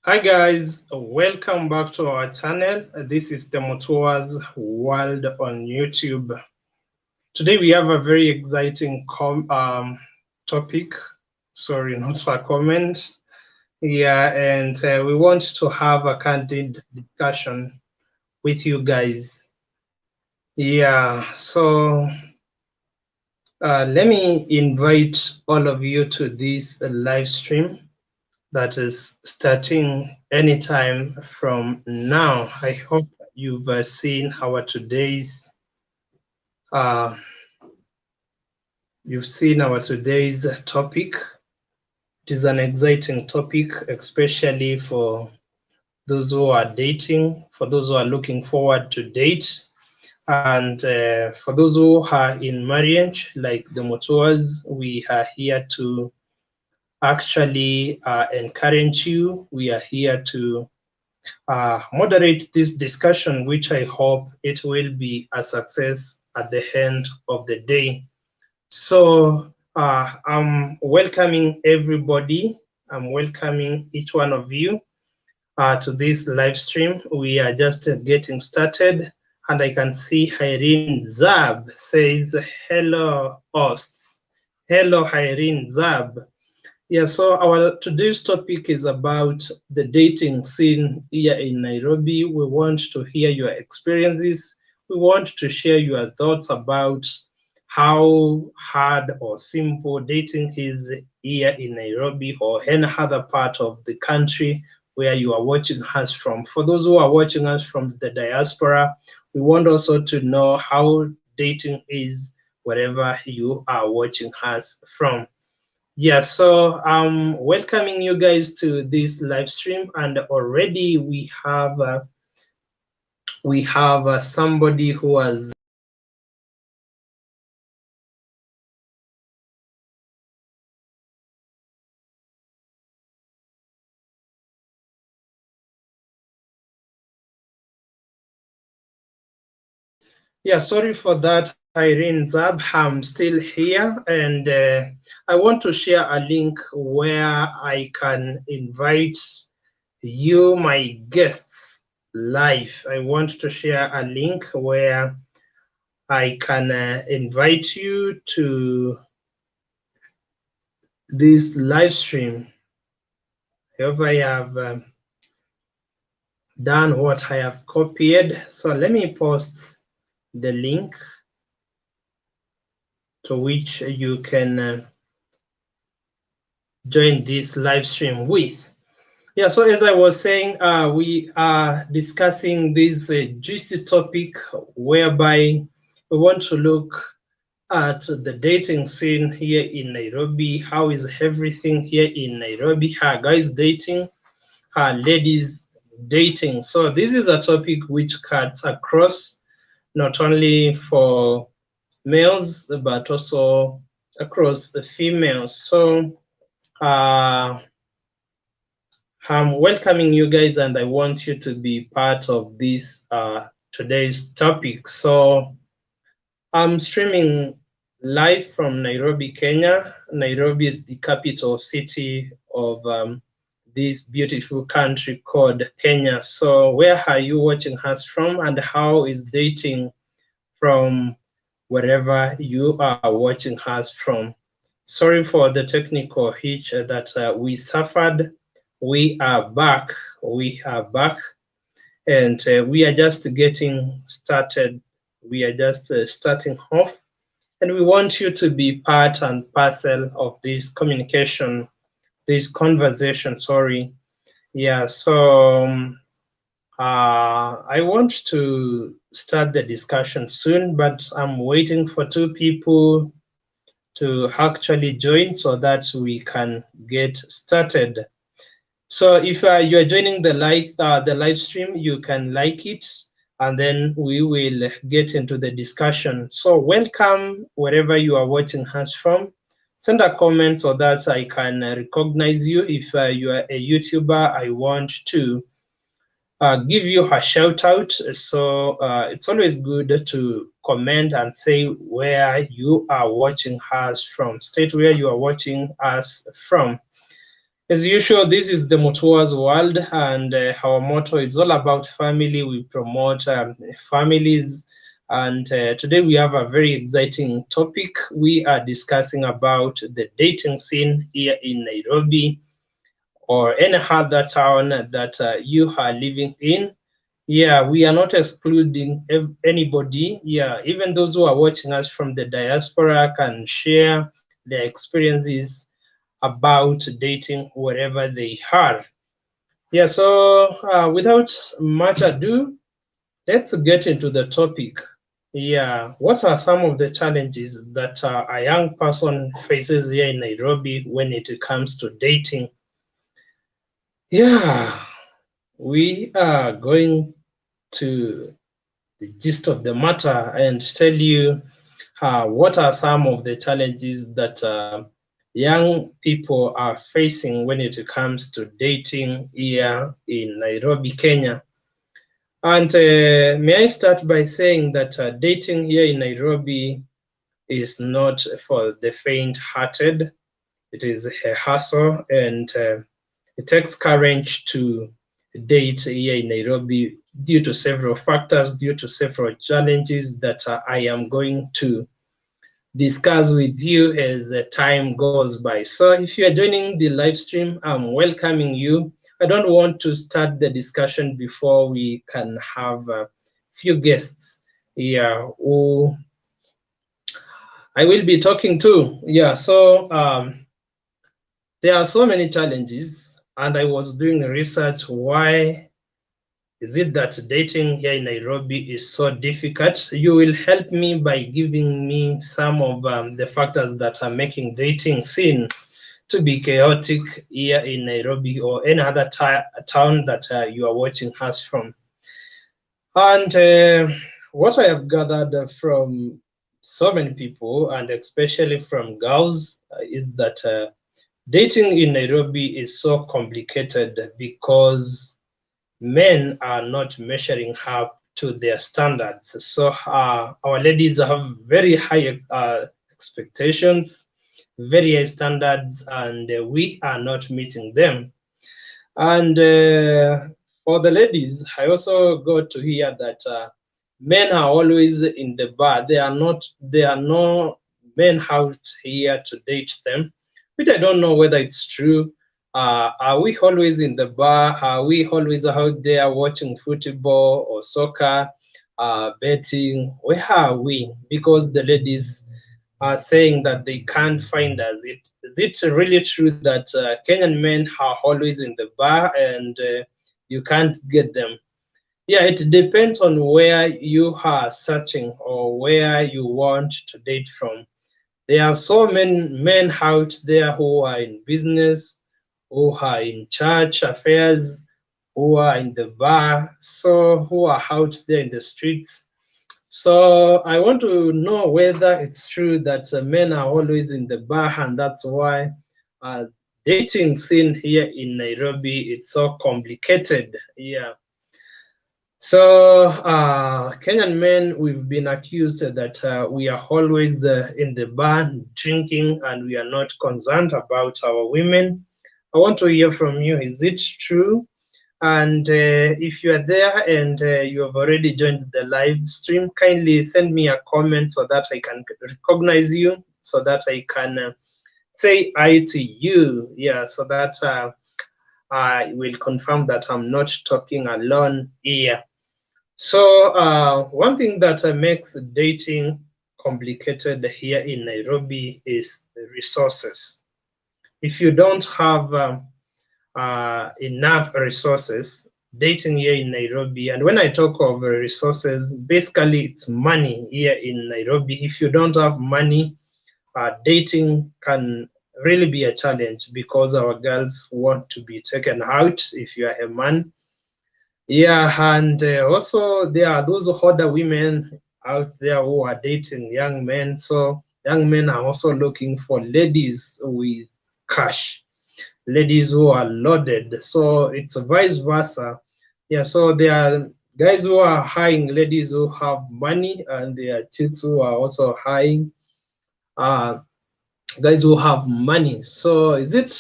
Hi guys, welcome back to our channel. This is the Motoas World on YouTube. Today we have a very exciting topic. Sorry, not a comment. Yeah, and we want to have a candid discussion with you guys. Yeah, so let me invite all of you to this live stream that is starting anytime from now. I hope you've seen our uh, today's topic. It is an exciting topic, especially for those who are dating, for those who are looking forward to date, and for those who are in marriage, like the Motoas, we are here to actually encourage you. We are here to moderate this discussion, which I hope it will be a success at the end of the day. So I'm welcoming everybody. I'm welcoming each one of you to this live stream. We are just getting started, and I can see Irene Zab says, hello, hosts. Hello, Irene Zab. Yeah, so our today's topic is about the dating scene here in Nairobi. We want to hear your experiences. We want to share your thoughts about how hard or simple dating is here in Nairobi or any other part of the country where you are watching us from. For those who are watching us from the diaspora, we want also to know how dating is wherever you are watching us from. Yeah, so I'm welcoming you guys to this live stream, and already we have somebody who has. Yeah, sorry for that, Irene Zab. I'm still here, and I want to share a link where I can invite you, my guests, live. I want to share a link where I can invite you to this live stream. I hope I have done what I have copied. So let me post the link to which you can join this live stream with. Yeah, so as I was saying, we are discussing this juicy topic whereby we want to look at the dating scene here in Nairobi. How is everything here in Nairobi? Are guys dating? Are ladies dating? So this is a topic which cuts across not only for males but also across the females. So I'm welcoming you guys, and I want you to be part of this today's topic. So I'm streaming live from Nairobi, Kenya. Nairobi is the capital city of this beautiful country called Kenya. So where are you watching us from, and how is dating from wherever you are watching us from? Sorry for the technical hitch that we suffered. We are back. We are back, and we are just getting started. We are just starting off, and we want you to be part and parcel of this communication, this conversation. Sorry. Yeah, so I want to start the discussion soon, but I'm waiting for two people to actually join so that we can get started. So if you are joining the live stream, you can like it, and then we will get into the discussion. So welcome wherever you are watching us from. Send a comment so that I can recognize you. If you are a YouTuber, I want to give you a shout out. So it's always good to comment and say where you are watching us from, state where you are watching us from. As usual, this is the Mutua's world, and our motto is all about family. We promote families, and today we have a very exciting topic. We are discussing about the dating scene here in Nairobi or any other town that you are living in. Yeah, we are not excluding anybody. Yeah, even those who are watching us from the diaspora can share their experiences about dating wherever they are. Yeah, so without much ado, let's get into the topic. Yeah, what are some of the challenges that a young person faces here in Nairobi when it comes to dating? Yeah, we are going to the gist of the matter and tell you what are some of the challenges that young people are facing when it comes to dating here in Nairobi, Kenya. And may I start by saying that dating here in Nairobi is not for the faint-hearted. It is a hassle, and it takes courage to date here in Nairobi due to several factors, due to several challenges that I am going to discuss with you as time goes by. So if you are joining the live stream, I'm welcoming you. I don't want to start the discussion before we can have a few guests here who I will be talking to. Yeah, so there are so many challenges, and I was doing research. Why is it that dating here in Nairobi is so difficult? You will help me by giving me some of the factors that are making dating scene to be chaotic here in Nairobi or any other town that you are watching us from. And what I have gathered from so many people, and especially from girls, is that dating in Nairobi is so complicated because men are not measuring up to their standards. So our ladies have very high expectations, very high standards, and we are not meeting them. And for the ladies, I also got to hear that men are always in the bar. There are no men out here to date them, which I don't know whether it's true. Are we always in the bar? Are we always out there watching football or soccer, betting? Where are we? Because the ladies are saying that they can't find us. Is it really true that Kenyan men are always in the bar and you can't get them? Yeah, it depends on where you are searching or where you want to date from. There are so many men out there who are in business, who are in church affairs, who are in the bar, so who are out there in the streets. So I want to know whether it's true that men are always in the bar, and that's why uh, dating scene here in Nairobi it's so complicated. Yeah. So Kenyan men, we've been accused that we are always in the bar drinking, and we are not concerned about our women. I want to hear from you. Is it true? And if you are there and you have already joined the live stream, kindly send me a comment so that I can recognize you, so that I can say hi to you. Yeah, so that I will confirm that I'm not talking alone here. So one thing that makes dating complicated here in Nairobi is the resources. If you don't have enough resources, dating here in Nairobi, and when I talk of resources, basically it's money here in Nairobi. If you don't have money, dating can really be a challenge because our girls want to be taken out if you are a man. Yeah, and also there are those older women out there who are dating young men. So young men are also looking for ladies with cash, ladies who are loaded. So it's vice versa. Yeah, so there are guys who are hiring ladies who have money, and there are chicks who are also hiring uh, guys who have money. So is it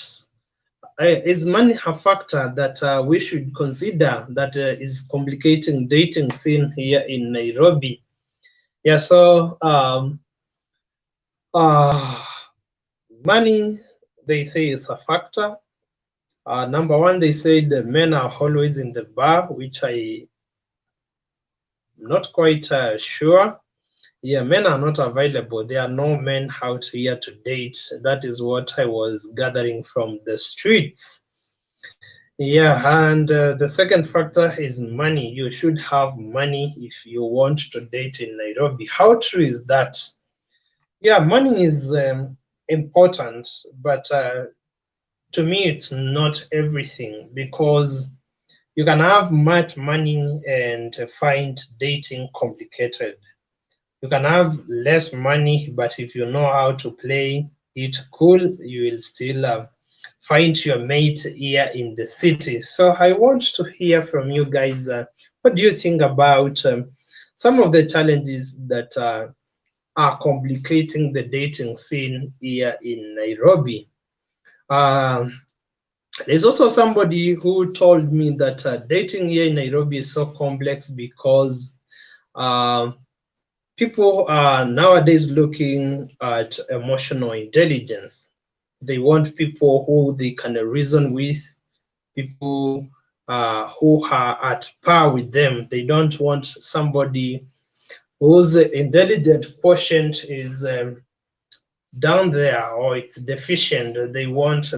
is money a factor that we should consider that is complicating dating scene here in Nairobi? Yeah, so uh, money, they say, is a factor. Number one, they say the men are always in the bar, which I'm not quite sure. Yeah, men are not available. There are no men out here to date. That is what I was gathering from the streets. Yeah, and the second factor is money. You should have money if you want to date in Nairobi. How true is that? Yeah, money is important, but to me, it's not everything because you can have much money and find dating complicated. You can have less money, but if you know how to play it cool, you will still find your mate here in the city. So I want to hear from you guys. What do you think about some of the challenges that are complicating the dating scene here in Nairobi? Um there's also somebody who told me that dating here in Nairobi is so complex because um people are nowadays looking at emotional intelligence. They want people who they can reason with, people who are at par with them. They don't want somebody whose intelligent quotient is down there or it's deficient. They want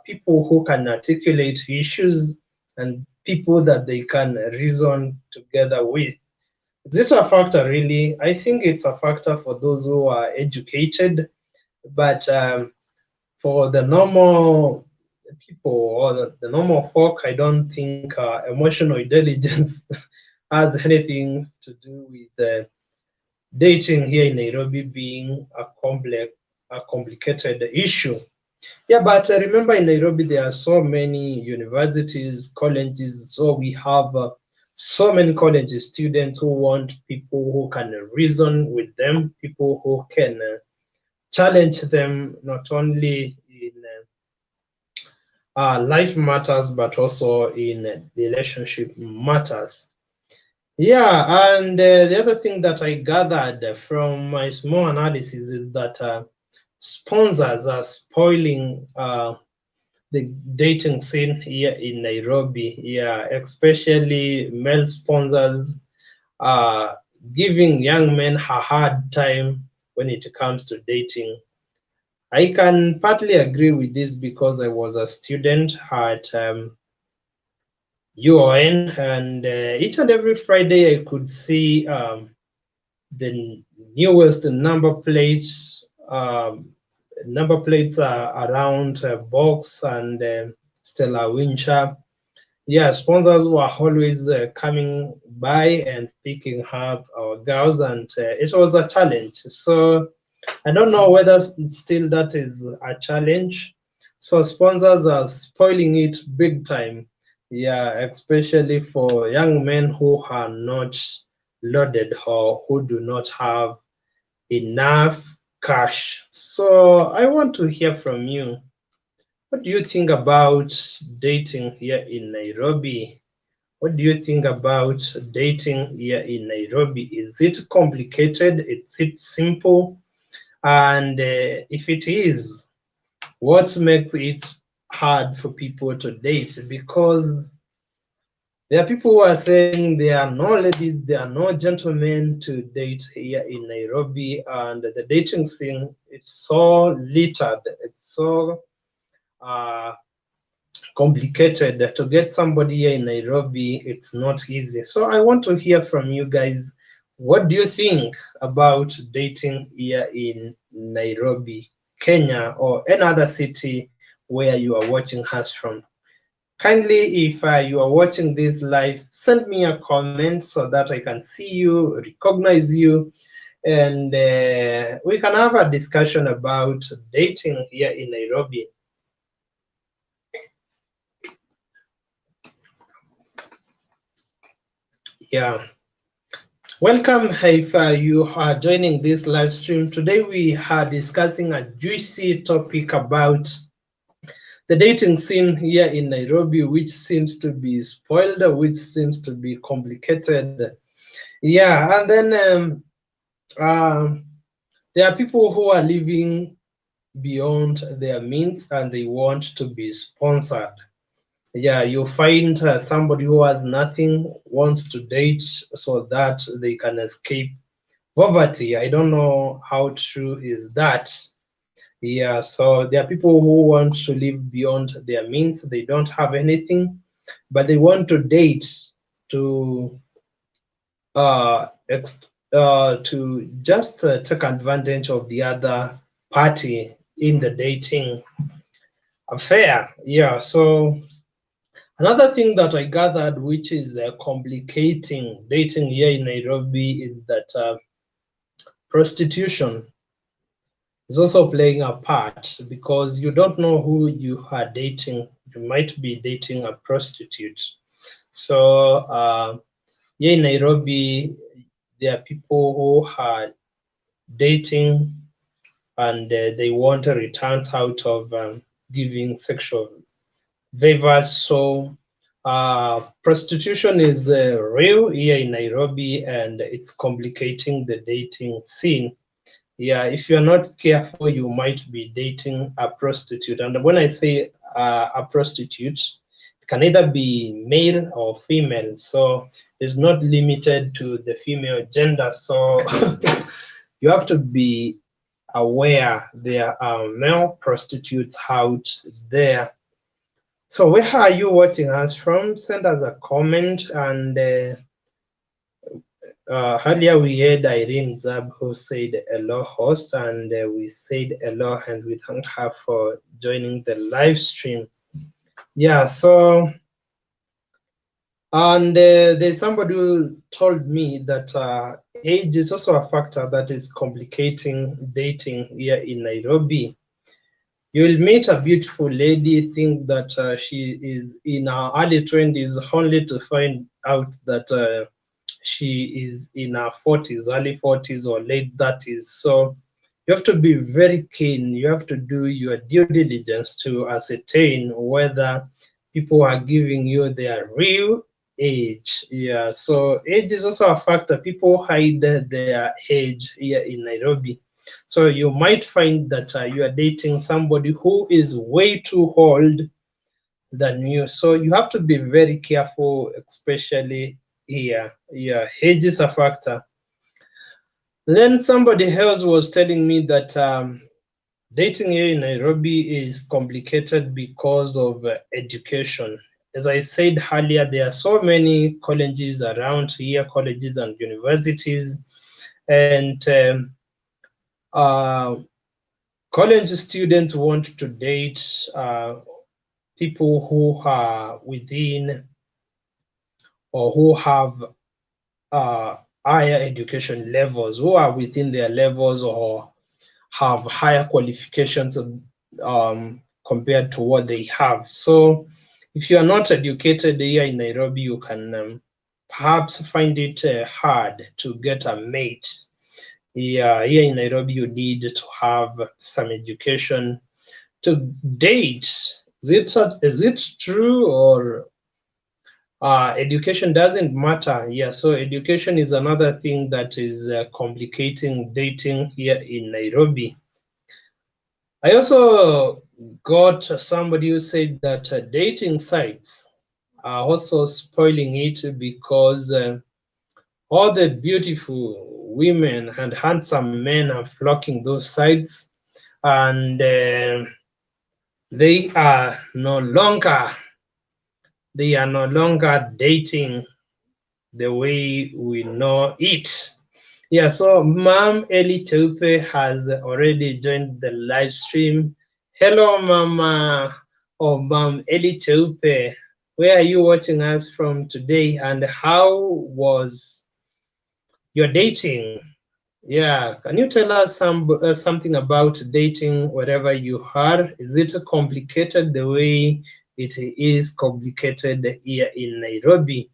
people who can articulate issues and people that they can reason together with. Is it a factor really? I think it's a factor for those who are educated, but for the normal people or the normal folk, I don't think emotional intelligence has anything to do with dating here in Nairobi being a complicated issue. Yeah, but remember in Nairobi there are so many universities, colleges, so we have so many college students who want people who can reason with them, people who can challenge them not only in life matters but also in relationship matters. Yeah, and the other thing that I gathered from my small analysis is that sponsors are spoiling the dating scene here in Nairobi. Yeah, especially male sponsors are giving young men a hard time when it comes to dating. I can partly agree with this because I was a student at UON, and each and every Friday I could see the newest number plates around Box and Stella Wincher. Yeah, sponsors were always coming by and picking up our girls, and it was a challenge. So I don't know whether still that is a challenge. So sponsors are spoiling it big time. Yeah, especially for young men who are not loaded or who do not have enough cash. So I want to hear from you. What do you think about dating here in Nairobi? What do you think about dating here in Nairobi? Is it complicated? Is it simple? And if it is, what makes it hard for people to date? Because there are people who are saying there are no ladies, there are no gentlemen to date here in Nairobi, and the dating scene is so littered, it's so uh, complicated to get somebody here in Nairobi. It's not easy. So I want to hear from you guys. What do you think about dating here in Nairobi, Kenya, or any other city where you are watching us from? Kindly, if you are watching this live, send me a comment so that I can see you, recognize you, and we can have a discussion about dating here in Nairobi. Yeah. Welcome if you are joining this live stream. Today we are discussing a juicy topic about the dating scene here in Nairobi, which seems to be spoiled, which seems to be complicated. Yeah, and then there are people who are living beyond their means and they want to be sponsored. Yeah, you find somebody who has nothing wants to date so that they can escape poverty. I don't know how true is that. Yeah, so there are people who want to live beyond their means. They don't have anything, but they want to date to to just take advantage of the other party in the dating affair. Yeah, so another thing that I gathered, which is complicating dating here in Nairobi, is that prostitution is also playing a part because you don't know who you are dating. You might be dating a prostitute. So here in Nairobi, there are people who are dating and they want returns out of giving sexual favors. So prostitution is real here in Nairobi and it's complicating the dating scene. Yeah, if you're not careful, you might be dating a prostitute. And when I say a prostitute, it can either be male or female. So it's not limited to the female gender. So you have to be aware there are male prostitutes out there. So where are you watching us from? Send us a comment. And earlier we had Irene Zab who said hello host, and we said hello and we thank her for joining the live stream. Yeah, so and there's somebody who told me that age is also a factor that is complicating dating here in Nairobi. You will meet a beautiful lady, think that she is in her early 20s, only to find out that she is in her 40s, early 40s or late 30s. So you have to be very keen. You have to do your due diligence to ascertain whether people are giving you their real age. Yeah, so age is also a factor. People hide their age here in Nairobi. So you might find that you are dating somebody who is way too old than you. So you have to be very careful, especially here. Yeah, age is a factor. Then somebody else was telling me that dating here in Nairobi is complicated because of education. As I said earlier, there are so many colleges around here, colleges and universities, and college students want to date people who are within or who have higher education levels, who are within their levels or have higher qualifications compared to what they have. So if you are not educated here in Nairobi, you can perhaps find it hard to get a mate. Yeah, here in Nairobi, you need to have some education to date. Is it true, or education doesn't matter? Yeah, so education is another thing that is complicating dating here in Nairobi. I also got somebody who said that dating sites are also spoiling it because all the beautiful women and handsome men are flocking those sites, and they are no longer dating the way we know it. Yeah, so Mom Eli Cheupe has already joined the live stream. Hello, Mama, or Mom Eli Cheupe. Where are you watching us from today, and how was your dating? Yeah, can you tell us something about dating wherever you are? Is it complicated the way it is complicated here in Nairobi?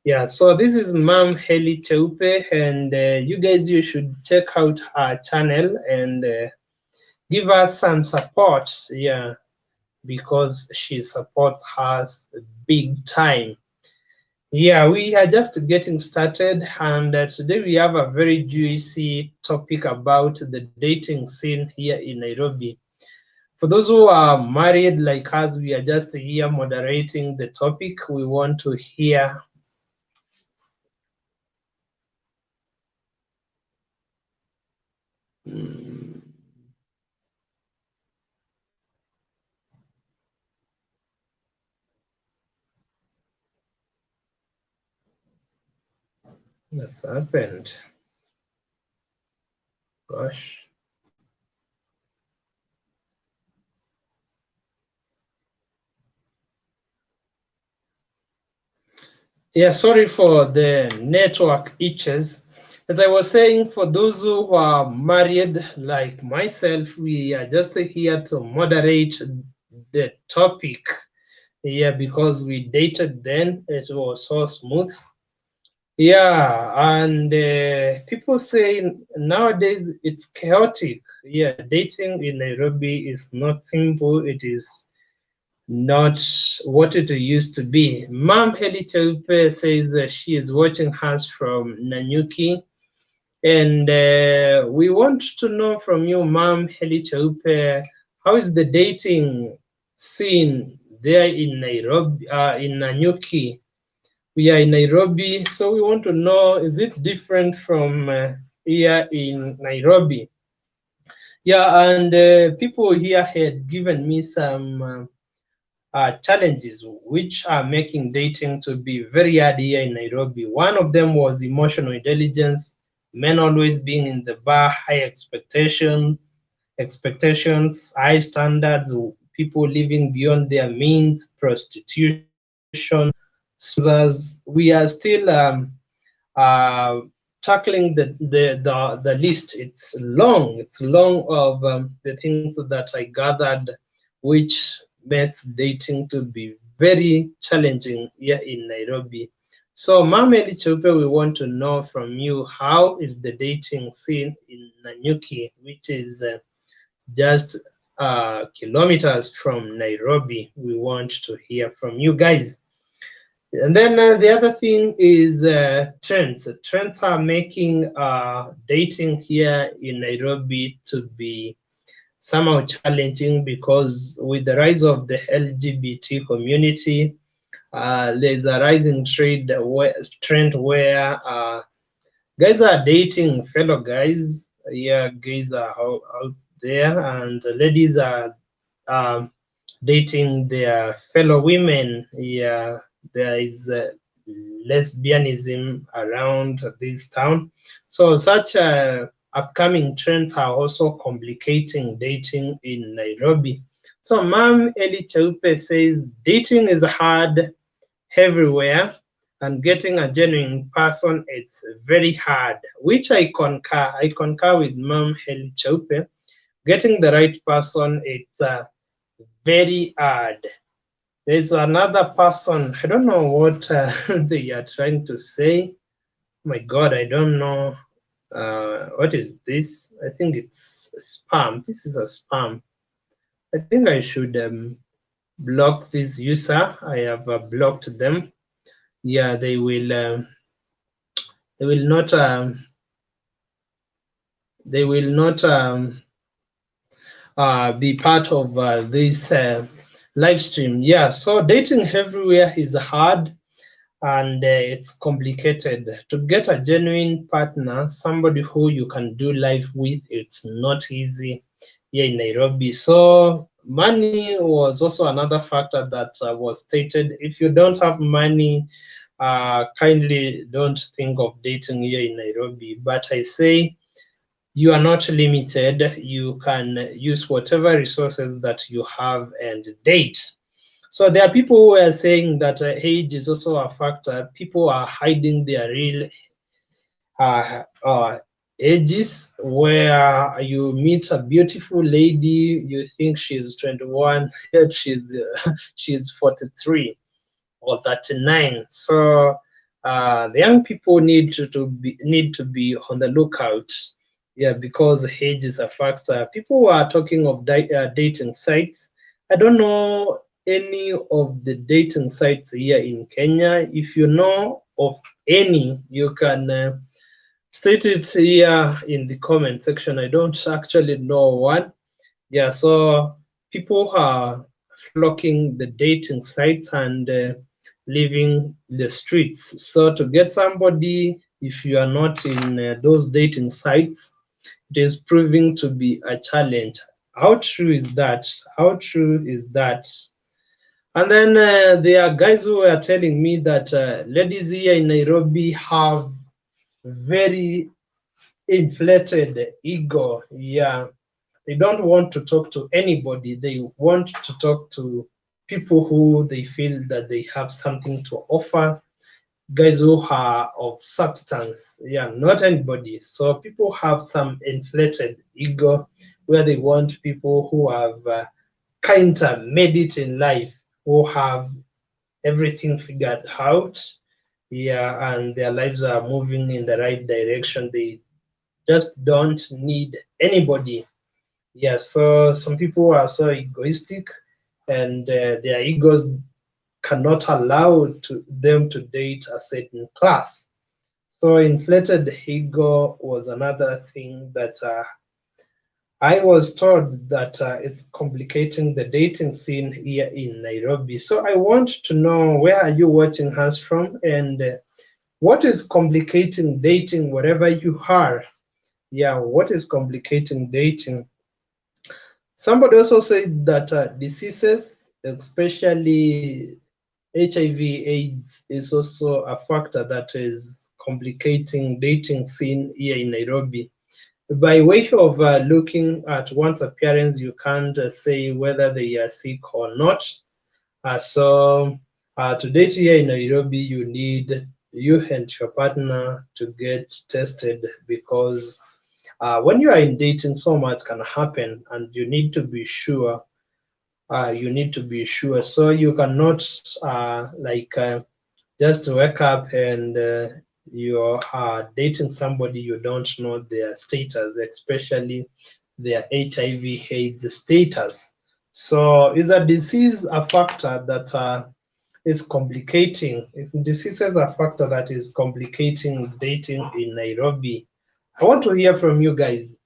Yeah, so this is Mom Heli Cheupe, and you guys, you should check out our channel and give us some support. Yeah, because she supports us big time. Yeah, we are just getting started, and today we have a very juicy topic about the dating scene here in Nairobi. For those who are married like us, we are just here moderating the topic. We want to hear. That's happened. Gosh. Yeah, sorry for the network itches. As I was saying, for those who are married like myself, we are just here to moderate the topic. Yeah, because we dated then, it was so smooth. Yeah, and people say nowadays it's chaotic. Yeah, dating in Nairobi is not simple. It is not what it used to be. Mom Heli Cheupe says she is watching us from Nanyuki. And we want to know from you, Mom Heli Cheupe, how is the dating scene there in Nairobi, in Nanyuki? We are in Nairobi, so we want to know, is it different from here in Nairobi? Yeah, and people here had given me some challenges which are making dating to be very hard here in Nairobi. One of them was emotional intelligence, men always being in the bar, high expectations, high standards, people living beyond their means, prostitution, sponsors. We are still uh, tackling the list. It's long. It's long of the things that I gathered, which makes dating to be very challenging here in Nairobi. So, Mameli Chope, we want to know from you, how is the dating scene in Nanyuki, which is just kilometers from Nairobi? We want to hear from you guys. And then the other thing is trends. Trends are making dating here in Nairobi to be somehow challenging, because with the rise of the LGBT community, there's a rising trend where guys are dating fellow guys. Yeah, guys are out there, and ladies are um, dating their fellow women. Yeah, there is lesbianism around this town. So such upcoming trends are also complicating dating in Nairobi. So Ma'am Eli Chaupe says dating is hard everywhere, and getting a genuine person, it's very hard, which I concur. I concur with Ma'am Eli Chaupe. Getting the right person, it's very hard. There's another person, I don't know what they are trying to say. My God, I don't know. What is this? I think it's spam. This is a spam. I think I should block this user. I have blocked them. Yeah, they will not they will not be part of this live stream. Yeah, so dating everywhere is hard, and it's complicated. To get a genuine partner, somebody who you can do life with, it's not easy here in Nairobi. So money was also another factor that was stated. If you don't have money, kindly don't think of dating here in Nairobi. But I say, you are not limited. You can use whatever resources that you have and date. So there are people who are saying that age is also a factor. People are hiding their real uh, uh, ages, where you meet a beautiful lady, you think she's 21, yet she's 43 or 39. So the young people need to be on the lookout. Yeah, because age is a factor. People are talking of dating sites. I don't know any of the dating sites here in Kenya. If you know of any, you can state it here in the comment section. I don't actually know one. Yeah, so people are flocking the dating sites and leaving the streets. So to get somebody, if you are not in those dating sites, it is proving to be a challenge. How true is that? How true is that? And then there are guys who are telling me that ladies here in Nairobi have very inflated ego. Yeah, they don't want to talk to anybody. They want to talk to people who they feel that they have something to offer, guys who are of substance. Yeah, not anybody. So people have some inflated ego where they want people who have kind of made it in life, who have everything figured out. Yeah, and their lives are moving in the right direction. They just don't need anybody. Yeah, so some people are so egoistic, and their egos cannot allow them to date a certain class. So inflated ego was another thing that I was told that it's complicating the dating scene here in Nairobi. So I want to know, where are you watching us from, and what is complicating dating wherever you are? Yeah, what is complicating dating? Somebody also said that diseases, especially HIV/AIDS, is also a factor that is complicating dating scene here in Nairobi. By way of looking at one's appearance, you can't say whether they are sick or not. So to date here in Nairobi, you need you and your partner to get tested, because when you are in dating, so much can happen, and you need to be sure. So you cannot just wake up and you are dating somebody you don't know their status, especially their HIV/AIDS status. So is a disease a factor that is complicating? Is diseases a factor that is complicating dating in Nairobi? I want to hear from you guys.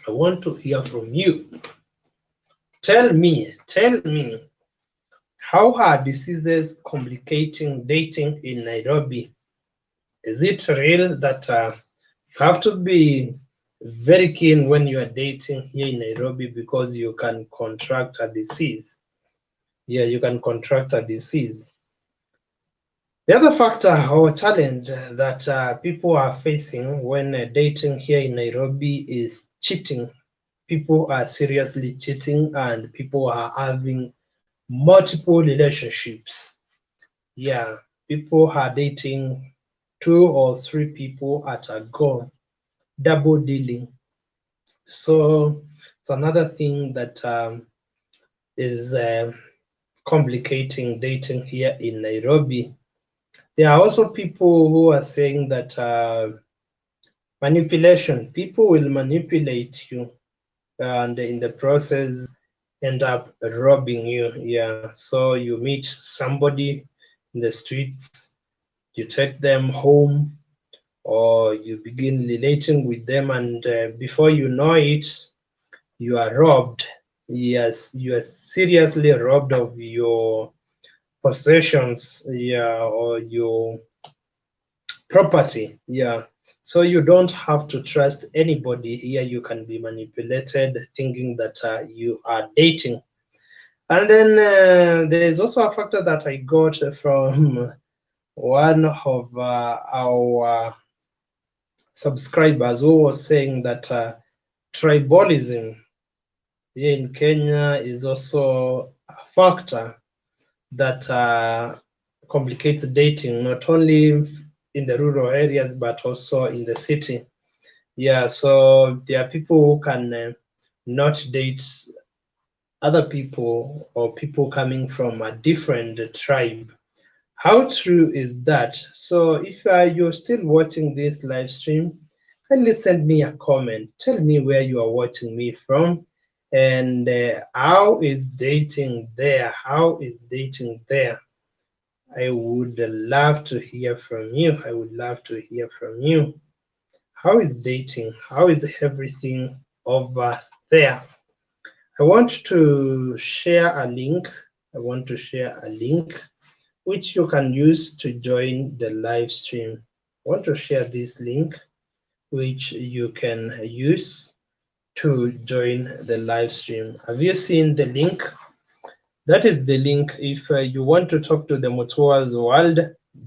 I want to hear from you. Tell me, how are diseases complicating dating in Nairobi? Is it real that you have to be very keen when you are dating here in Nairobi because you can contract a disease? Yeah, you can contract a disease. The other factor or challenge that people are facing when dating here in Nairobi is cheating. People are seriously cheating, and people are having multiple relationships. Yeah, people are dating 2 or 3 people at a go, double dealing. So it's another thing that is complicating dating here in Nairobi. There are also people who are saying that manipulation, people will manipulate you, and in the process end up robbing you. Yeah, so you meet somebody in the streets, you take them home, or you begin relating with them, and before you know it, you are robbed. Yes, you are seriously robbed of your possessions, yeah, or your property. Yeah, so you don't have to trust anybody here. You can be manipulated thinking that you are dating. And then there's also a factor that I got from one of our subscribers, who was saying that tribalism here in Kenya is also a factor that complicates dating, not only in the rural areas but also in the city. Yeah, so there are people who can not date other people, or people coming from a different tribe. How true is that? So if you're still watching this live stream, kindly send me a comment. Tell me where you are watching me from, And how is dating there? How is dating there? I would love to hear from you. I would love to hear from you. How is dating? How is everything over there? I want to share a link. I want to share a link which you can use to join the live stream. I want to share this link which you can use to join the live stream. Have you seen the link? That is the link. If you want to talk to the Mutua's world,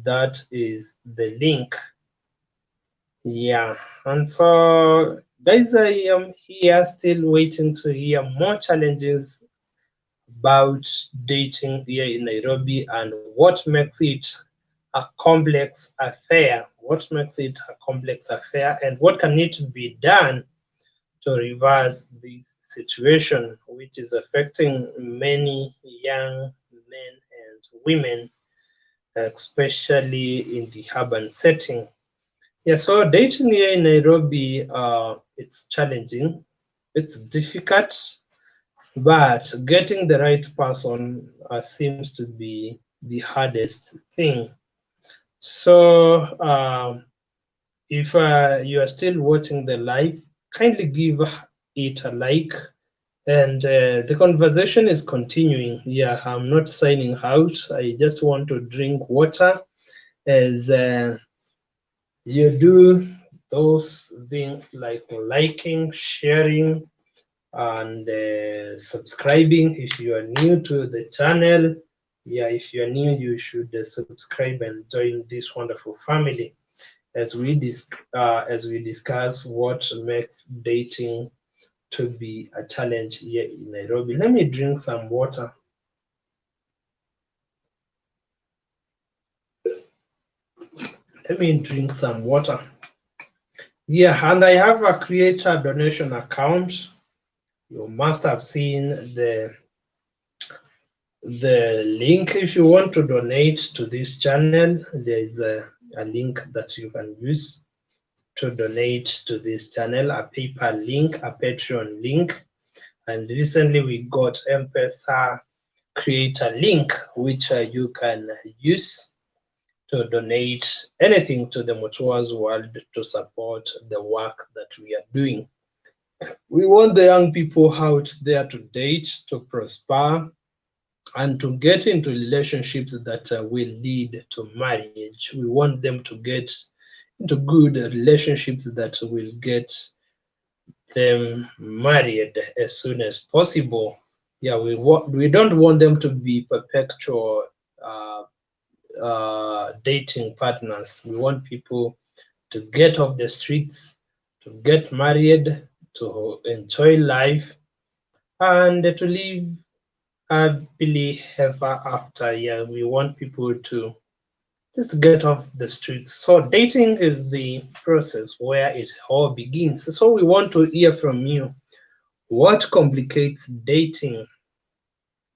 that is the link. Yeah, and so guys, I am here still waiting to hear more challenges about dating here in Nairobi and what makes it a complex affair. What makes it a complex affair, and what can need to be done to reverse this situation, which is affecting many young men and women, especially in the urban setting. Yeah, so dating here in Nairobi, it's challenging, it's difficult, but getting the right person seems to be the hardest thing. So, if you are still watching the live, kindly give it a like. And the conversation is continuing. Yeah, I'm not signing out. I just want to drink water as you do those things like liking, sharing, and subscribing if you are new to the channel. Yeah, if you are new, you should subscribe and join this wonderful family as as we discuss what makes dating to be a challenge here in Nairobi. Let me drink some water. Let me drink some water. Yeah, and I have a creator donation account. You must have seen the link. If you want to donate to this channel, there is a link that you can use to donate to this channel, a PayPal link, a Patreon link, and recently we got M-Pesa creator link, which you can use to donate anything to the Mutua's world to support the work that we are doing. We want the young people out there to date, to prosper, and to get into relationships that will lead to marriage. We want them to get into good relationships that will get them married as soon as possible. Yeah, we don't want them to be perpetual dating partners. We want people to get off the streets, to get married, to enjoy life, and to live happily ever after. Yeah, we want people to just get off the streets. So dating is the process where it all begins. So we want to hear from you. What complicates dating?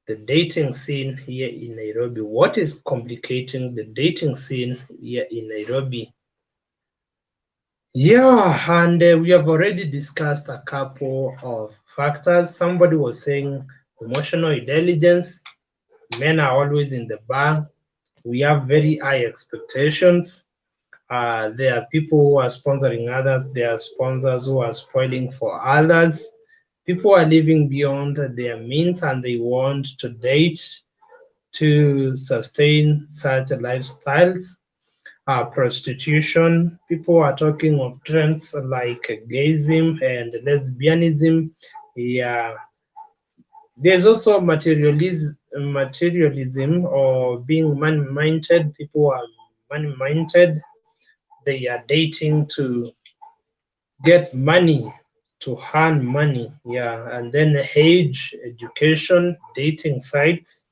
The dating scene here in Nairobi. What is complicating the dating scene here in Nairobi? Yeah, and we have already discussed a couple of factors. Somebody was saying emotional intelligence. Men are always in the bar. We have very high expectations. There are people who are sponsoring others. There are sponsors who are spoiling for others. People are living beyond their means and they want to date to sustain such lifestyles. Prostitution, people are talking of trends like gayism and lesbianism. Yeah, there's also materialism or being money-minded. People are money-minded. They are dating to get money, to earn money. Yeah, and then age, education, dating sites,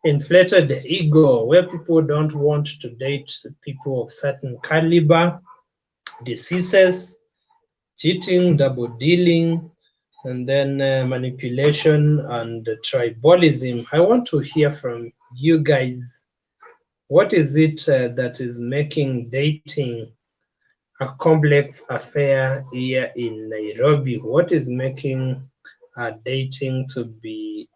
inflated ego, where people don't want to date people of certain caliber, diseases, cheating, double dealing, and then manipulation and tribalism. I want to hear from you guys. What is it that is making dating a complex affair here in Nairobi? What is making dating to be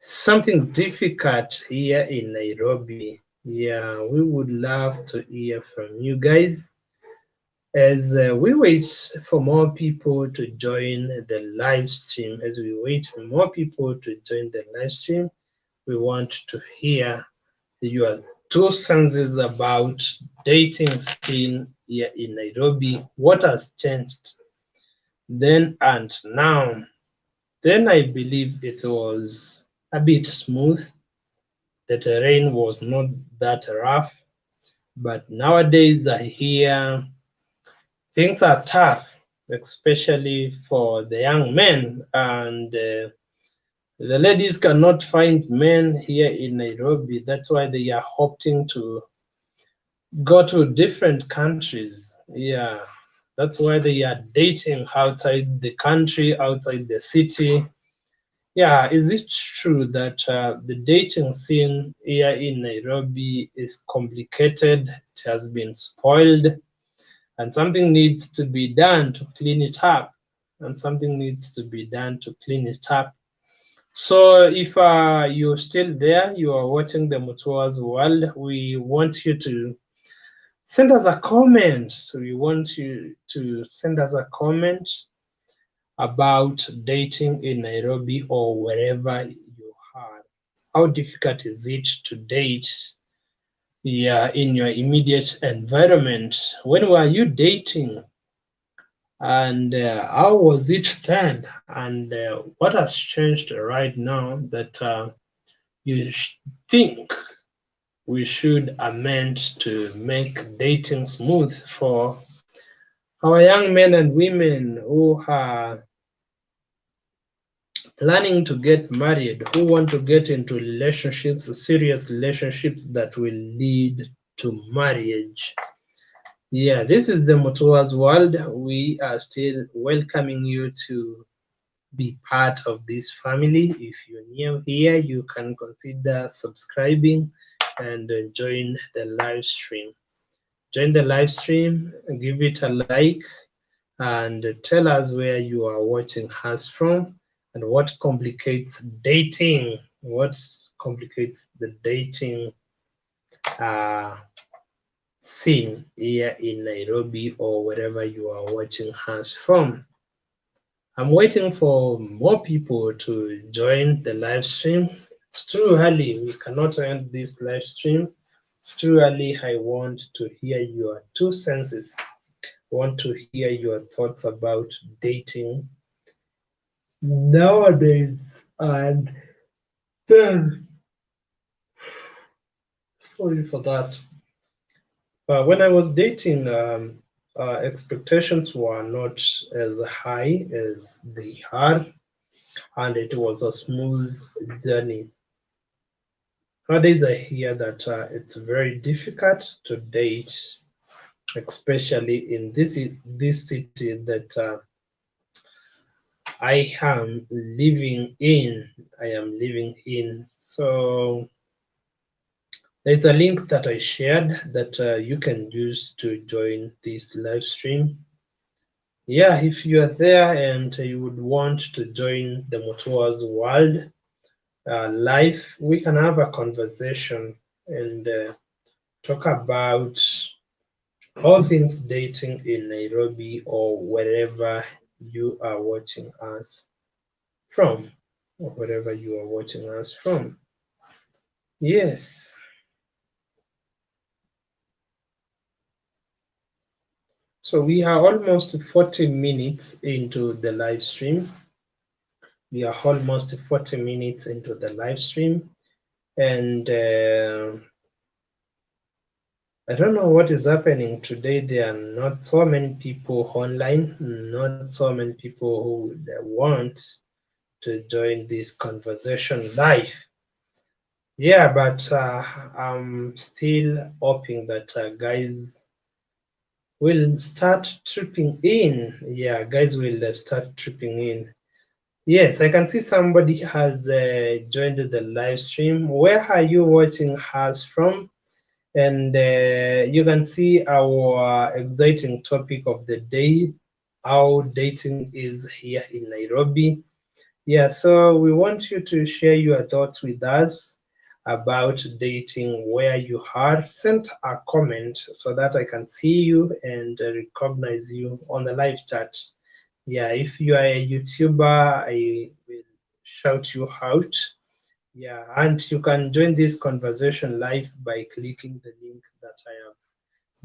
something difficult here in Nairobi. Yeah, we would love to hear from you guys as we wait for more people to join the live stream. As we wait for more people to join the live stream, we want to hear your two senses about dating scene here in Nairobi. What has changed then and now? Then I believe it was a bit smooth. The terrain was not that rough, but nowadays I hear things are tough, especially for the young men, and the ladies cannot find men here in Nairobi. That's why they are opting to go to different countries. Yeah, that's why they are dating outside the country, outside the city. Yeah, is it true that the dating scene here in Nairobi is complicated? It has been spoiled, and something needs to be done to clean it up. And something needs to be done to clean it up. So if you're still there, you are watching the Mutua's World, we want you to send us a comment. So we want you to send us a comment about dating in Nairobi or wherever you are. How difficult is it to date, yeah, in your immediate environment? When were you dating? And how was it then? And what has changed right now that you think we should amend to make dating smooth for our young men and women who are planning to get married, who want to get into relationships, serious relationships that will lead to marriage? Yeah, this is the Motoa's World. We are still welcoming you to be part of this family. If you're new here, you can consider subscribing and join the live stream. Join the live stream, give it a like, and tell us where you are watching us from and what complicates dating. What complicates the dating uh, scene here in Nairobi or wherever you are watching us from. I'm waiting for more people to join the live stream. It's too early. We cannot end this live stream. It's too early. I want to hear your two senses. I want to hear your thoughts about dating nowadays. And then, sorry for that. When I was dating, expectations were not as high as they are, and it was a smooth journey. Nowadays, I hear that it's very difficult to date, especially in this city that I am living in. I am living in. So there's a link that I shared that you can use to join this live stream. Yeah, if you are there and you would want to join the Motoa's World live, we can have a conversation and talk about all things dating in Nairobi or wherever you are watching us from, or wherever you are watching us from. Yes. So we are almost 40 minutes into the live stream. We are almost 40 minutes into the live stream, and I don't know what is happening today. There are not so many people online, not so many people who would want to join this conversation live. Yeah, but I'm still hoping that guys will start tripping in. Yeah, guys will start tripping in. Yes, I can see somebody has joined the live stream. Where are you watching us from? And you can see our exciting topic of the day, how dating is here in Nairobi. Yeah, so we want you to share your thoughts with us about dating, where you are. Send a comment so that I can see you and recognize you on the live chat. Yeah, if you are a YouTuber, I will shout you out. Yeah, and you can join this conversation live by clicking the link that I have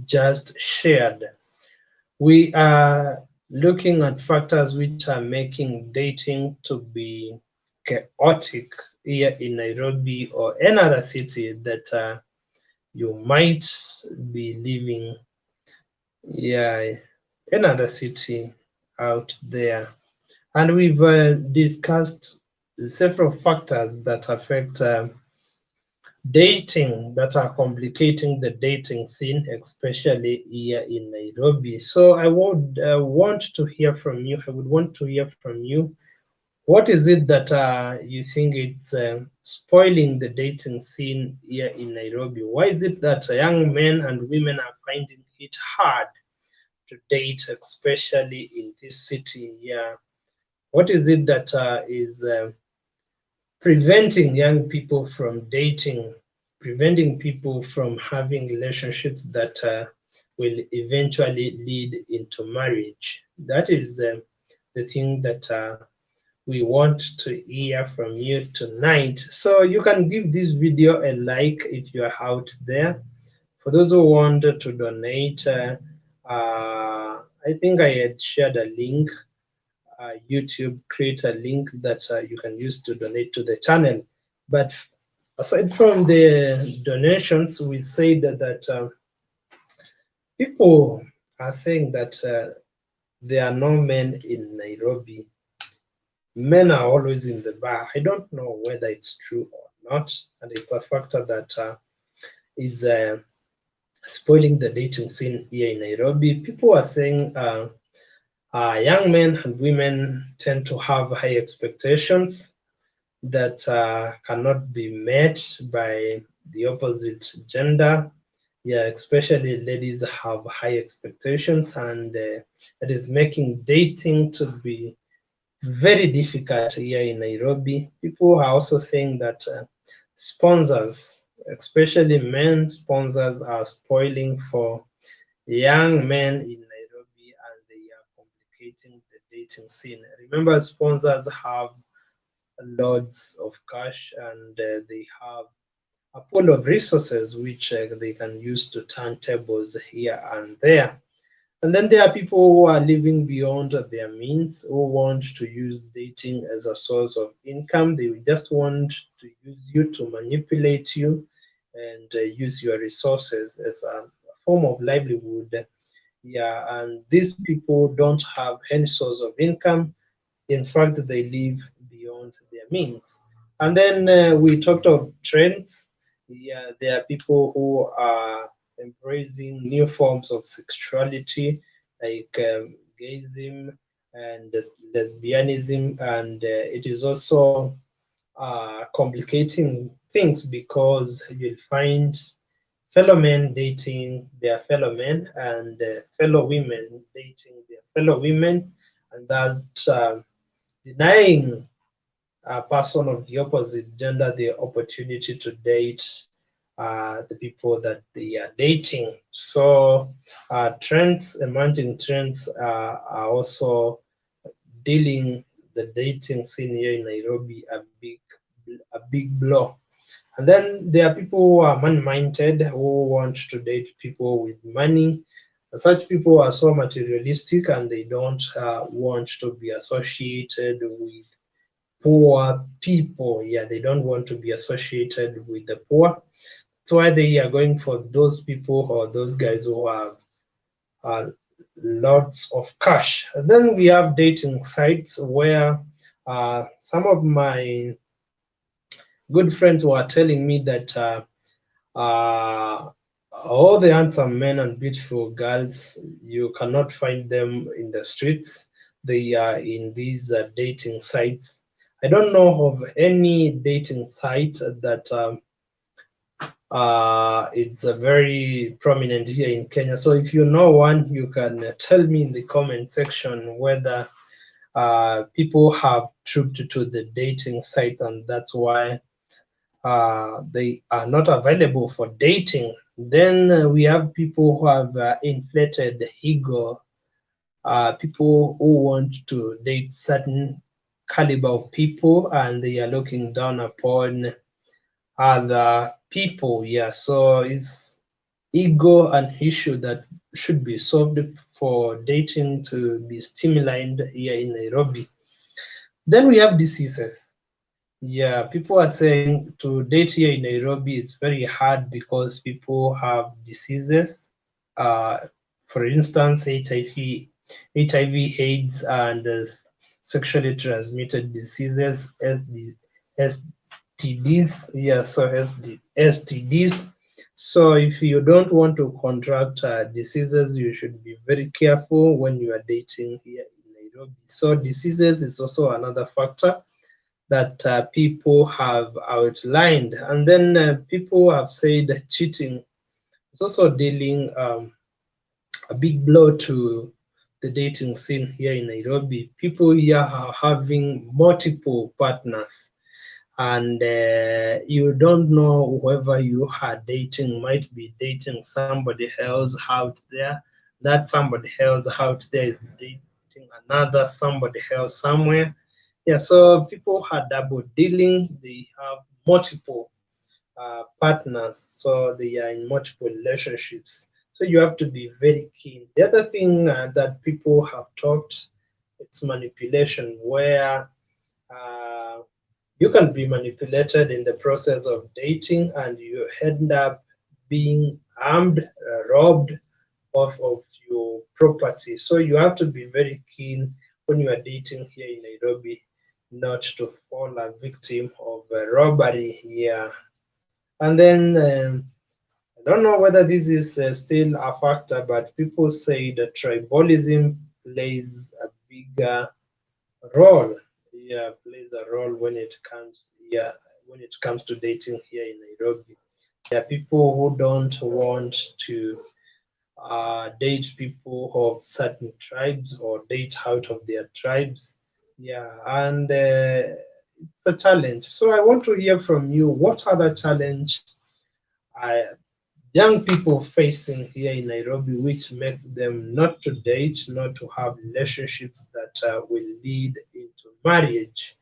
just shared. We are looking at factors which are making dating to be chaotic here in Nairobi or any other city that you might be living. Yeah, another city out there. And we've discussed several factors that affect dating, that are complicating the dating scene, especially here in Nairobi. So I would want to hear from you. I would want to hear from you. What is it that you think it's spoiling the dating scene here in Nairobi? Why is it that young men and women are finding it hard to date, especially in this city here? What is it that is preventing young people from dating, preventing people from having relationships that will eventually lead into marriage? That is the thing that we want to hear from you tonight. So you can give this video a like if you are out there. For those who want to donate, I think I had shared a link. YouTube create a link that you can use to donate to the channel. But aside from the donations, we say that people are saying that there are no men in Nairobi. Men are always in the bar. I don't know whether it's true or not, and it's a factor that is spoiling the dating scene here in Nairobi. People are saying young men and women tend to have high expectations that cannot be met by the opposite gender. Yeah, especially ladies have high expectations, and it is making dating to be very difficult here in Nairobi. People are also saying that sponsors, especially men sponsors, are spoiling for young men in Nairobi, and they are complicating the dating scene. Remember, sponsors have loads of cash, and they have a pool of resources which they can use to turn tables here and there. And then there are people who are living beyond their means, who want to use dating as a source of income. They just want to use you to manipulate you and use your resources as a form of livelihood. Yeah, and these people don't have any source of income. In fact, they live beyond their means. And then we talked of trends. Yeah, there are people who are embracing new forms of sexuality, like gayism and lesbianism, and it is also complicating things because you'll find fellow men dating their fellow men, and fellow women dating their fellow women, and that denying a person of the opposite gender the opportunity to date the people that they are dating. So trends, emerging trends are also dealing the dating scene here in Nairobi a big blow. And then there are people who are man-minded, who want to date people with money. Such people are so materialistic, and they don't want to be associated with poor people. Yeah, they don't want to be associated with the poor. That's why they are going for those people or those guys who have uh, lots of cash. And then we have dating sites where some of my good friends were telling me that uh, all the handsome men and beautiful girls, you cannot find them in the streets. They are in these dating sites. I don't know of any dating site that it's a very prominent here in Kenya. So if you know one, you can tell me in the comment section whether people have trooped to the dating sites, and that's why they are not available for dating. Then we have people who have inflated ego, people who want to date certain caliber of people and they are looking down upon other people. Yeah, so it's ego an issue that should be solved for dating to be streamlined here in Nairobi. Then we have diseases. Yeah, people are saying to date here in Nairobi it's very hard because people have diseases. Uh, for instance, HIV, AIDS, and sexually transmitted diseases, STDs. Yeah, so STDs. So if you don't want to contract diseases, you should be very careful when you are dating here in Nairobi. So diseases is also another factor that people have outlined. And then people have said that cheating is also dealing a big blow to the dating scene here in Nairobi. People here are having multiple partners, and you don't know whoever you are dating might be dating somebody else out there. That somebody else out there is dating another somebody else somewhere. Yeah, so people are double dealing. They have multiple partners, so they are in multiple relationships. So you have to be very keen. The other thing that people have talked, it's manipulation, where uh, you can be manipulated in the process of dating and you end up being armed, robbed of your property. So you have to be very keen when you are dating here in Nairobi not to fall a victim of robbery here. And then I don't know whether this is still a factor, but people say that tribalism plays a bigger role. Yeah, plays a role when it comes, yeah, when it comes to dating here in Nairobi. There are people who don't want to date people of certain tribes or date out of their tribes. Yeah, and it's a challenge. So I want to hear from you. What other challenge are young people facing here in Nairobi, which makes them not to date, not to have relationships that will lead into marriage?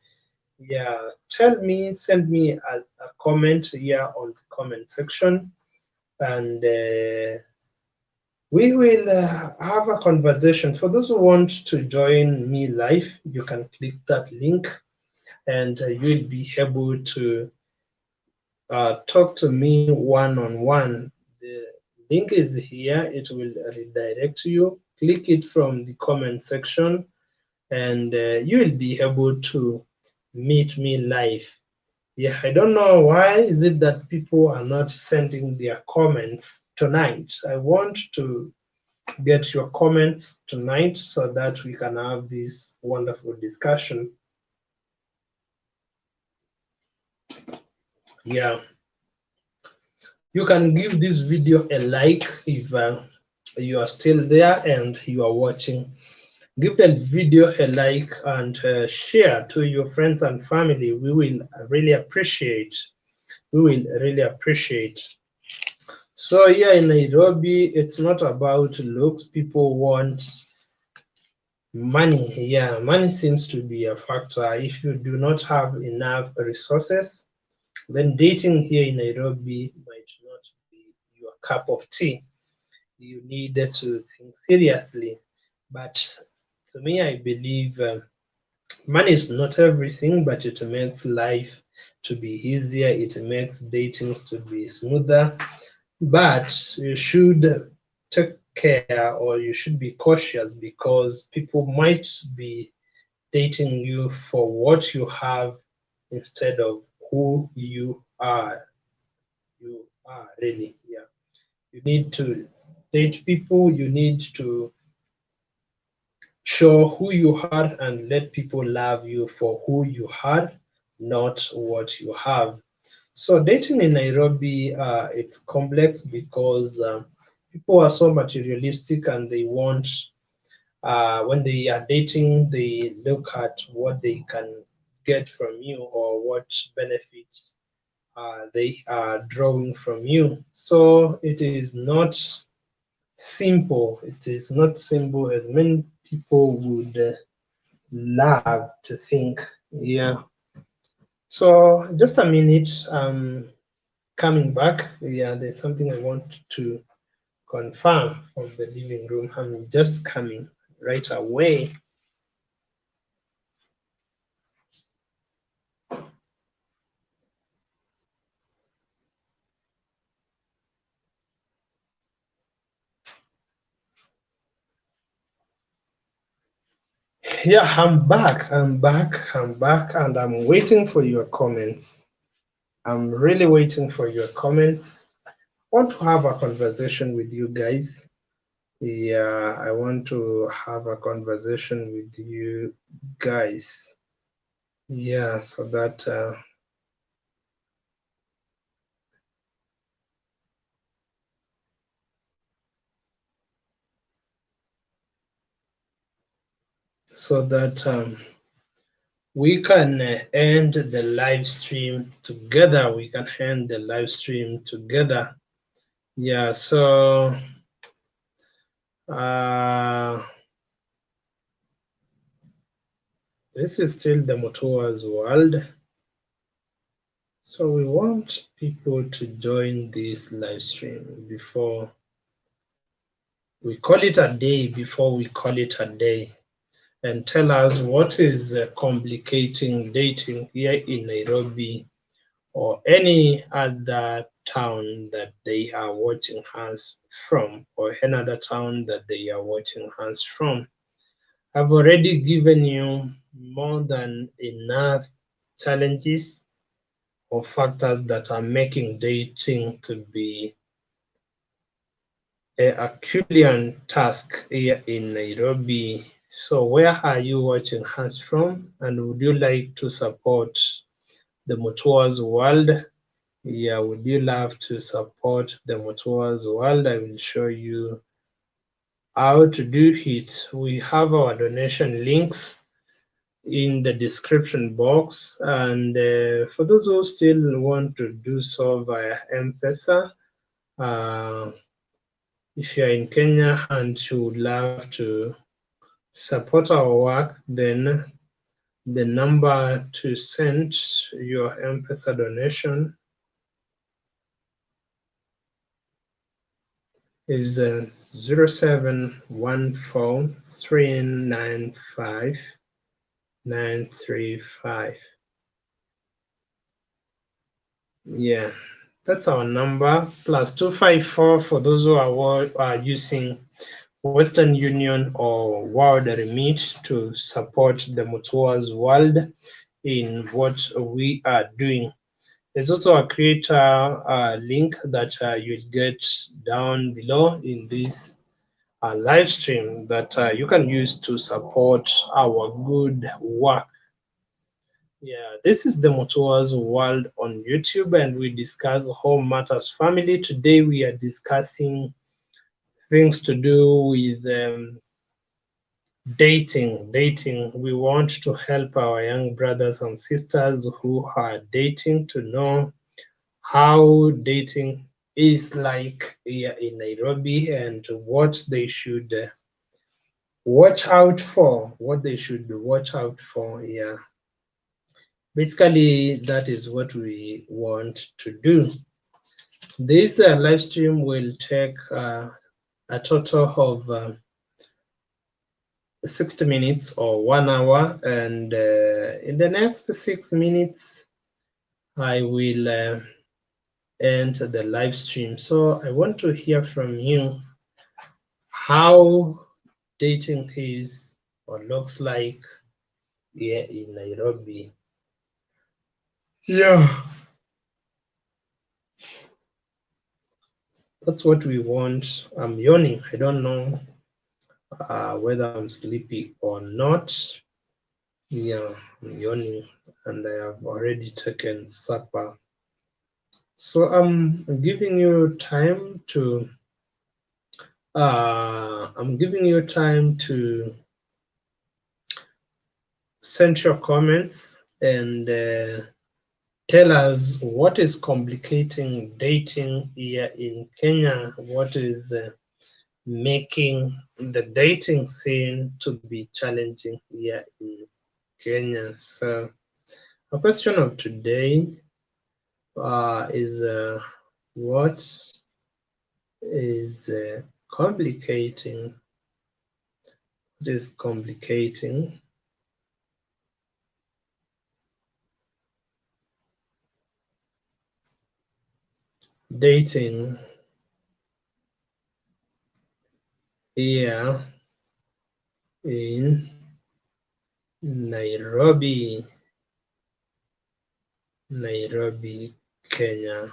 Yeah, tell me, send me a comment here on the comment section, and we will have a conversation. For those who want to join me live, you can click that link and you'll be able to talk to me one on one. The link is here, it will redirect you. Click it from the comment section and you will be able to meet me live. Yeah, I don't know why is it that people are not sending their comments tonight. I want to get your comments tonight so that we can have this wonderful discussion. Yeah, you can give this video a like if you are still there and you are watching. Give the video a like and share to your friends and family. We will really appreciate. We will really appreciate. So here in Nairobi, it's not about looks. People want money. Yeah, money seems to be a factor. If you do not have enough resources, then dating here in Nairobi might not be your cup of tea. You need to think seriously. But to me, I believe money is not everything, but it makes life to be easier. It makes dating to be smoother. But you should take care or you should be cautious because people might be dating you for what you have instead of who you are. You are really, yeah. You need to date people, you need to show who you are and let people love you for who you are, not what you have. So dating in Nairobi, it's complex because people are so materialistic and they want when they are dating, they look at what they can get from you or what benefits they are drawing from you. So it is not simple. It is not simple as many people would love to think. Yeah. So just a minute. Coming back. Yeah, there's something I want to confirm from the living room. I'm just coming right away. Yeah, I'm back. I'm back, and I'm waiting for your comments. I'm really waiting for your comments. I want to have a conversation with you guys. Yeah, I want to have a conversation with you guys. Yeah, so that we can end the live stream together. We can end the live stream together. Yeah, so uh, this is still the Motoa's world. So we want people to join this live stream before we call it a day, before we call it a day, and tell us what is complicating dating here in Nairobi or any other town that they are watching us from, or another town that they are watching us from. I've already given you more than enough challenges or factors that are making dating to be a Herculean task here in Nairobi. So where are you watching us from? And would you like to support the Mutua's World? Yeah, would you love to support the Mutua's World? I will show you how to do it. We have our donation links in the description box, and for those who still want to do so via M-Pesa, uh, if you're in Kenya and you would love to support our work, then the number to send your M-Pesa donation is 0714395935. Yeah, that's our number. Plus 254 for those who are using Western Union or World Remit to support the Mutua's World in what we are doing. There's also a creator link that you'll get down below in this live stream that you can use to support our good work. Yeah, this is the Mutua's World on YouTube, and we discuss Home Matters Family. Today we are discussing things to do with dating. We want to help our young brothers and sisters who are dating to know how dating is like here in Nairobi and what they should watch out for. What they should watch out for. Yeah, basically that is what we want to do. This live stream will take a total of 60 minutes or 1 hour, and in the next 6 minutes I will end the live stream. So I want to hear from you how dating is or looks like here in Nairobi. Yeah, that's what we want. I'm yawning. I don't know whether I'm sleepy or not. Yeah, I'm yawning and I have already taken supper. So I'm giving you time to I'm giving you time to send your comments and tell us what is complicating dating here in Kenya, what is making the dating scene to be challenging here in Kenya. So, a question of today is what is complicating? What is complicating dating here in Nairobi, Kenya?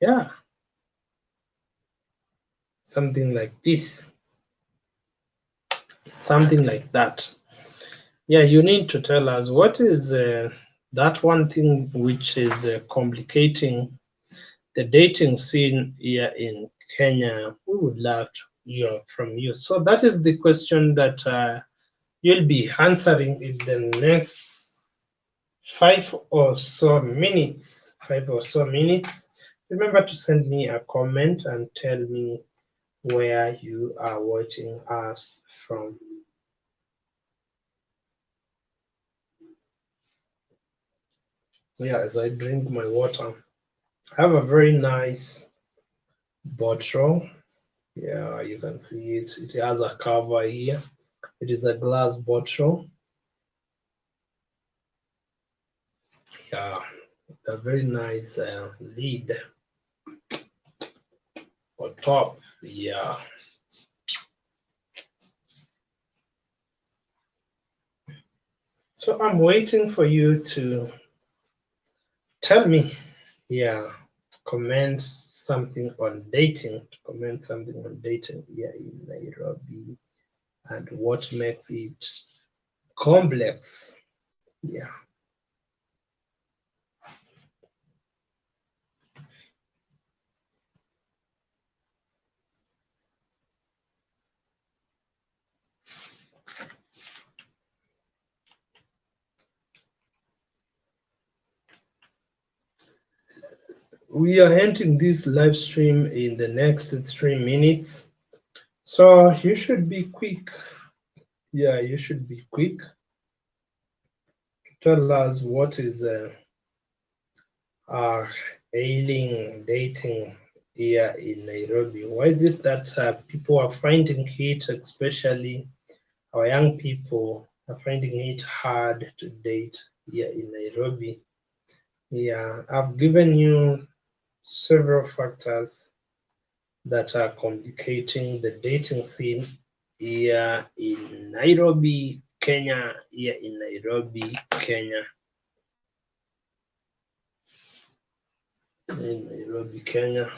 Yeah, something like this, something like that. Yeah, you need to tell us what is that one thing which is complicating the dating scene here in Kenya. We would love to hear from you. So that is the question that you'll be answering in the next 5 or so minutes. 5 or so minutes. Remember to send me a comment and tell me where you are watching us from. Yeah, as I drink my water, I have a very nice bottle. Yeah, you can see it. It has a cover here. It is a glass bottle. Yeah, a very nice lid or top. Yeah. So I'm waiting for you to tell me. Yeah, comment something on dating. Comment something on dating here in Nairobi and what makes it complex. Yeah. We are ending this live stream in the next 3 minutes. So you should be quick. Yeah, you should be quick. Tell us what is ailing dating here in Nairobi. Why is it that people are finding it, especially our young people, are finding it hard to date here in Nairobi? Yeah, I've given you several factors that are complicating the dating scene here in Nairobi, Kenya. Here in Nairobi, Kenya. In Nairobi, Kenya.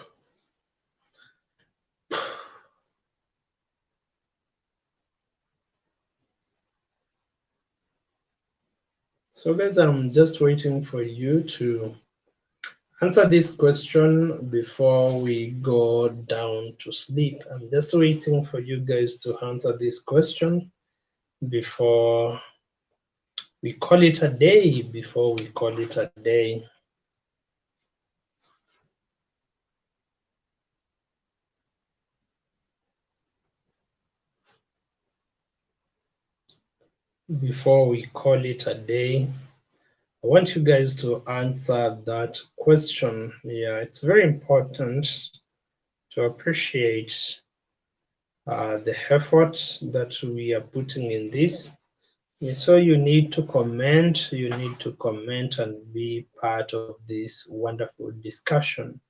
So guys, I'm just waiting for you to answer this question before we go down to sleep. I'm just waiting for you guys to answer this question before we call it a day. Before we call it a day. Before we call it a day. I want you guys to answer that question. Yeah, it's very important to appreciate the effort that we are putting in this. Yeah, so you need to comment, and be part of this wonderful discussion.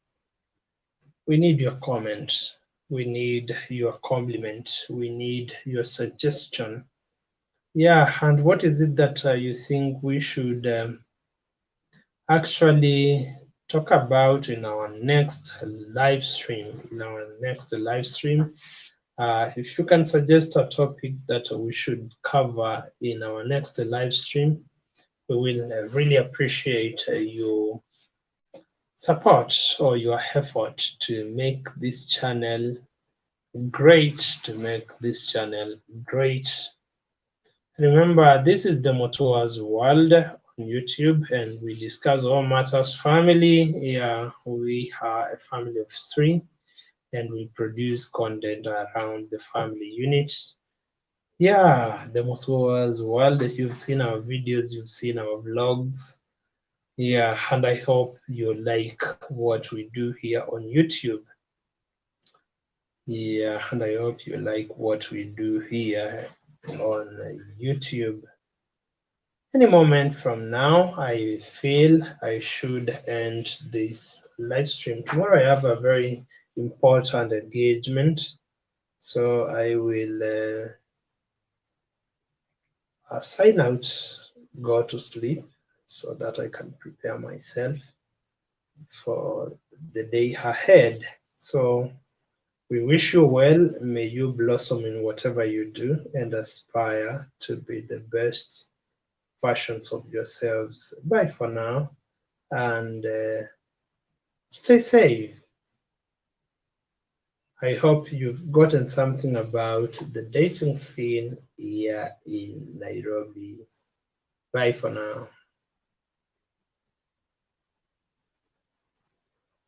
We need your comment, we need your compliment, we need your suggestion. Yeah, and what is it that you think we should actually talk about in our next live stream? If you can suggest a topic that we should cover in our next live stream, we will really appreciate your support or your effort to make this channel great to make this channel great. Remember, this is the Motoa's World on YouTube, and we discuss all matters family. Yeah, we are a family of three, and we produce content around the family units. Yeah, the Motoa's World. You've seen our videos, you've seen our vlogs. Yeah, and I hope you like what we do here on YouTube. Yeah, and I hope you like what we do here on YouTube. Any moment from now, I feel I should end this live stream. Tomorrow I have a very important engagement, so I will sign out, go to sleep, so that I can prepare myself for the day ahead. So we wish you well. May you blossom in whatever you do and aspire to be the best versions of yourselves. Bye for now, and stay safe. I hope you've gotten something about the dating scene here in Nairobi. Bye for now.